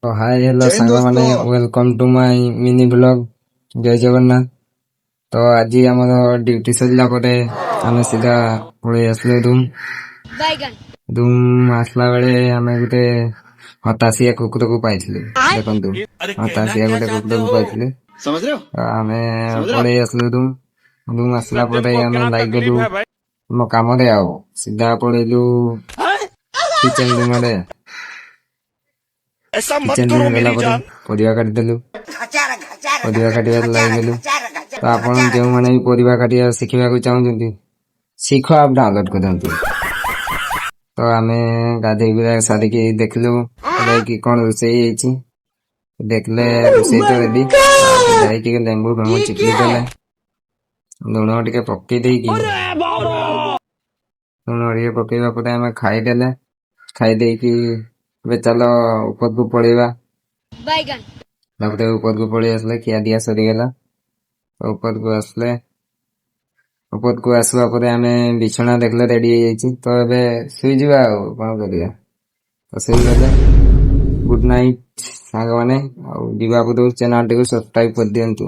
तो हाय हेलो सांग माने welcome to my mini blog जय जगन्नाथ। तो आज आम ड्यूटी सरला आम सीधा पलि आसलु धूम आसला बेले आम गोटे हताशिया कुकुर को पाई देखु हताशिया गोटे कुकुर को पाई आम पलि आसलु धूम आसला आम लाइक गलु मो काम सीधा पलैलु किचन रूम आड़े किचन रूम गला परिवा काटिदेलु परिवा काटिबार लागलु। तो आपण जो माने भी परिवा काटिया शिखिबा को चाहउछन्ती शिखो आप डाउनलोड करंतु। तो आमे गाधे गुरा सारिकी देखलु कि कोन रोसई हेछि देखले रोसई तो रेडी जाई कि लेंबू फेमू चिपली देले लुण टिके पक्की देकी लुण टिके पकेइबा परे आमे खाई देले खाई देकी बे चलो ऊपर को पड़ेगा ऊपर को पड़े आसले खिया दिया सरीगला। ऊपर को आसले ऊपर को आसवा परे आमे बिछना देखले रेडी हो जाइछि। तो एबे सुई जिबा कोन करिया तो सुई गले गुड नाइट सांग माने आ जीवा को चैनल टिको सब्सक्राइब कर दियंतु।